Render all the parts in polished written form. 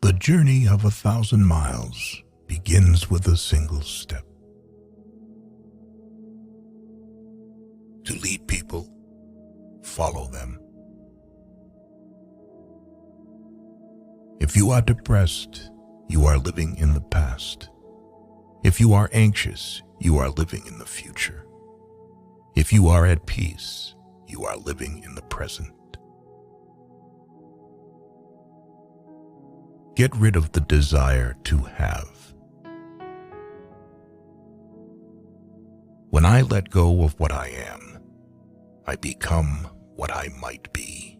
The journey of 1,000 miles begins with a single step. To lead people, follow them. If you are depressed, you are living in the past. If you are anxious, you are living in the future. If you are at peace, you are living in the present. Get rid of the desire to have. When I let go of what I am, I become what I might be.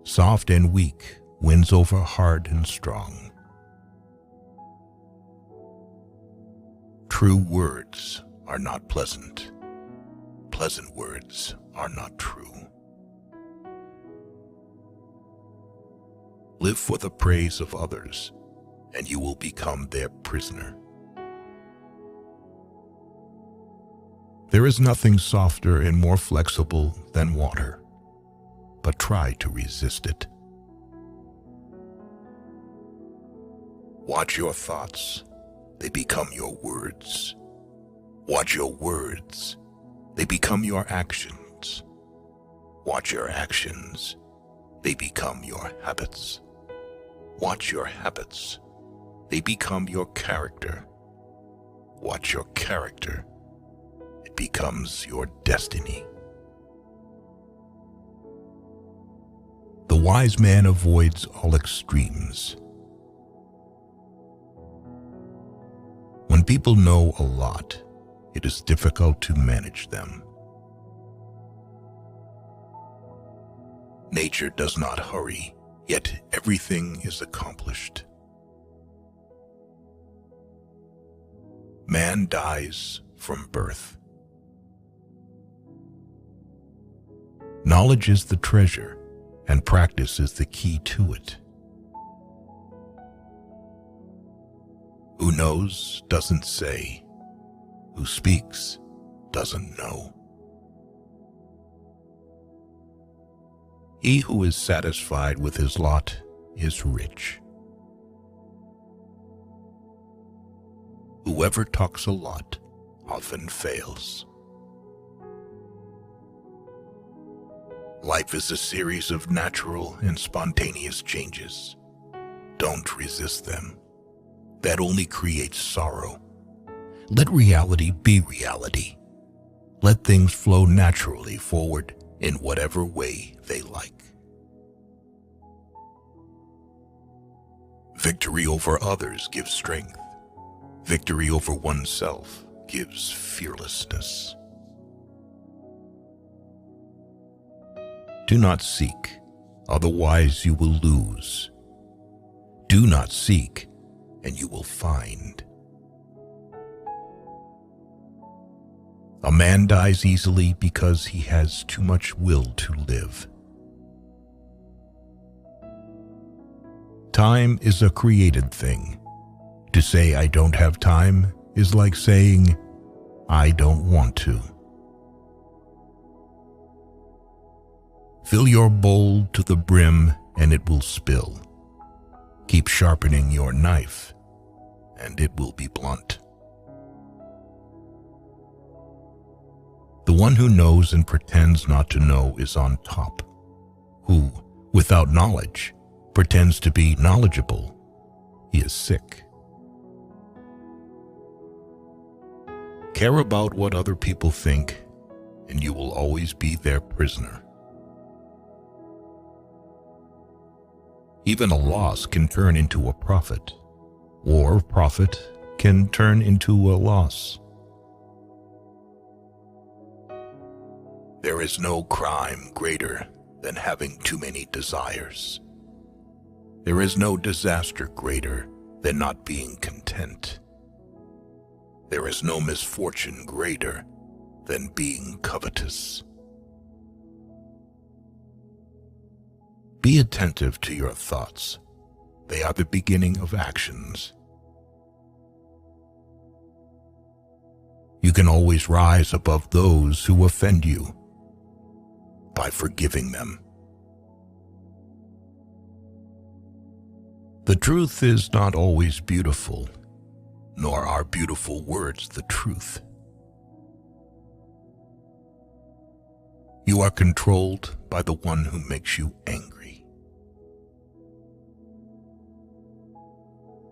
Soft and weak wins over hard and strong. True words are not pleasant. Pleasant words are not true. Live for the praise of others, and you will become their prisoner. There is nothing softer and more flexible than water, but try to resist it. Watch your thoughts, they become your words. Watch your words, they become your actions. Watch your actions, they become your habits. Watch your habits, they become your character. Watch your character, it becomes your destiny. The wise man avoids all extremes. When people know a lot, it is difficult to manage them. Nature does not hurry, yet everything is accomplished. Man dies from birth. Knowledge is the treasure, and practice is the key to it. Who knows doesn't say. Who speaks doesn't know. He who is satisfied with his lot is rich. Whoever talks a lot often fails. Life is a series of natural and spontaneous changes. Don't resist them. That only creates sorrow. Let reality be reality. Let things flow naturally forward in whatever way they like. Victory over others gives strength. Victory over oneself gives fearlessness. Do not seek, otherwise you will lose. Do not seek, and you will find. A man dies easily because he has too much will to live. Time is a created thing. To say I don't have time is like saying I don't want to. Fill your bowl to the brim and it will spill. Keep sharpening your knife and it will be blunt. The one who knows and pretends not to know is on top. Who, without knowledge, pretends to be knowledgeable, he is sick. Care about what other people think, and you will always be their prisoner. Even a loss can turn into a profit, or profit can turn into a loss. There is no crime greater than having too many desires. There is no disaster greater than not being content. There is no misfortune greater than being covetous. Be attentive to your thoughts. They are the beginning of actions. You can always rise above those who offend you by forgiving them. The truth is not always beautiful, nor are beautiful words the truth. You are controlled by the one who makes you angry.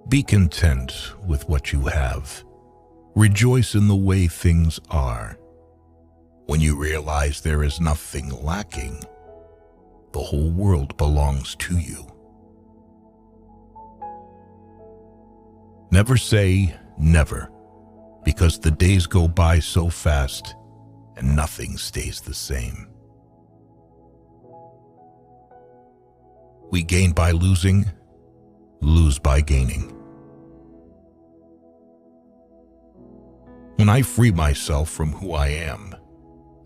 Be content with what you have. Rejoice in the way things are. When you realize there is nothing lacking, the whole world belongs to you. Never say never, because the days go by so fast and nothing stays the same. We gain by losing, lose by gaining. When I free myself from who I am,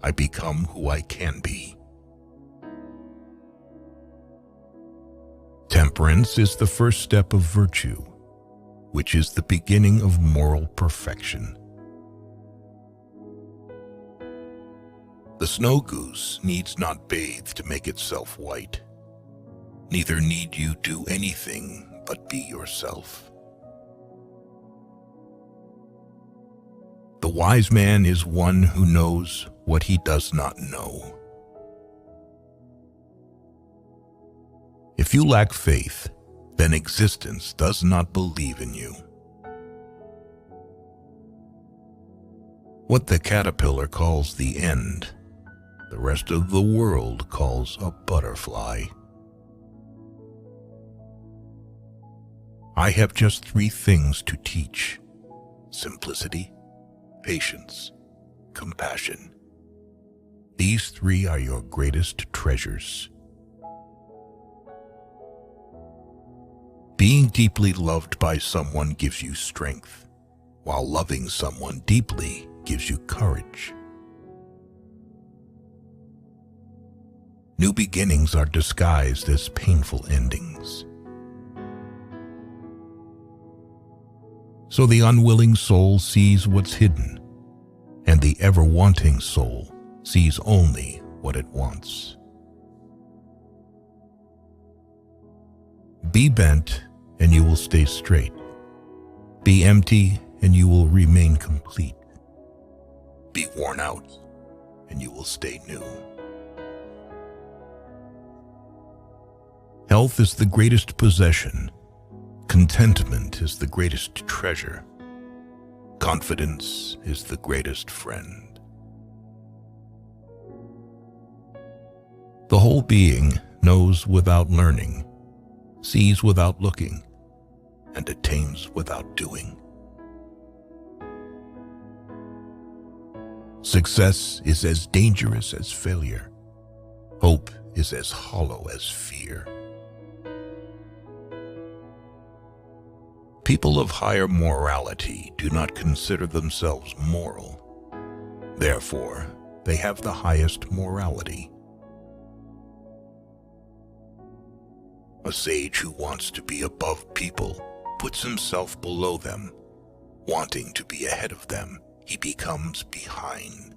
I become who I can be. Temperance is the first step of virtue, which is the beginning of moral perfection. The snow goose needs not bathe to make itself white. Neither need you do anything but be yourself. The wise man is one who knows what he does not know. If you lack faith, then existence does not believe in you. What the caterpillar calls the end, the rest of the world calls a butterfly. I have just 3 things to teach: simplicity, patience, compassion. These 3 are your greatest treasures. Being deeply loved by someone gives you strength, while loving someone deeply gives you courage. New beginnings are disguised as painful endings. So the unwilling soul sees what's hidden, and the ever-wanting soul sees only what it wants. Be bent, and you will stay straight. Be empty, and you will remain complete. Be worn out, and you will stay new. Health is the greatest possession. Contentment is the greatest treasure. Confidence is the greatest friend. The whole being knows without learning, sees without looking, and attains without doing. Success is as dangerous as failure. Hope is as hollow as fear. People of higher morality do not consider themselves moral. Therefore, they have the highest morality. A sage who wants to be above people puts himself below them. Wanting to be ahead of them, he becomes behind.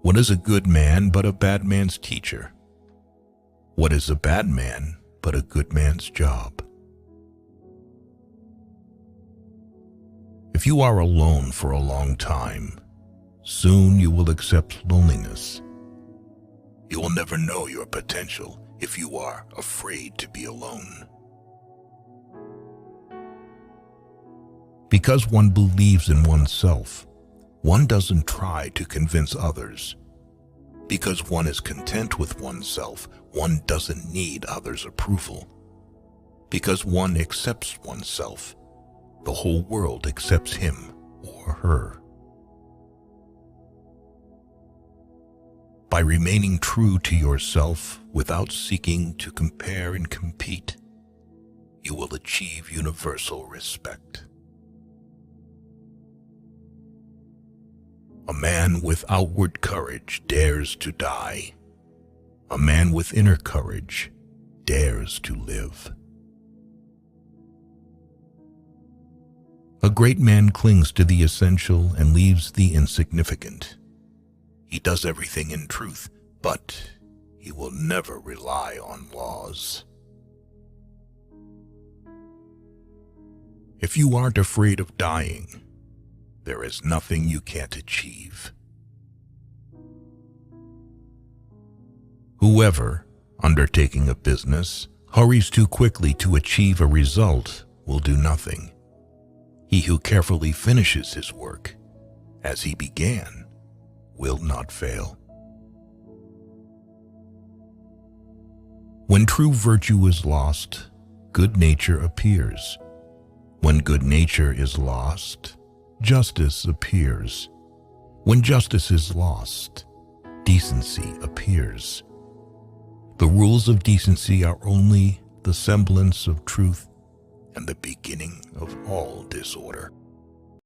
What is a good man but a bad man's teacher? What is a bad man but a good man's job? If you are alone for a long time, soon you will accept loneliness. You will never know your potential if you are afraid to be alone. Because one believes in oneself, one doesn't try to convince others. Because one is content with oneself, one doesn't need others' approval. Because one accepts oneself, the whole world accepts him or her. By remaining true to yourself without seeking to compare and compete, you will achieve universal respect. A man with outward courage dares to die. A man with inner courage dares to live. A great man clings to the essential and leaves the insignificant. He does everything in truth, but he he will never rely on laws. If you aren't afraid of dying, there is nothing you can't achieve. Whoever, undertaking a business, hurries too quickly to achieve a result will do nothing. He who carefully finishes his work, as he began, will not fail. When true virtue is lost, good nature appears. When good nature is lost, justice appears. When justice is lost, decency appears. The rules of decency are only the semblance of truth and the beginning of all disorder.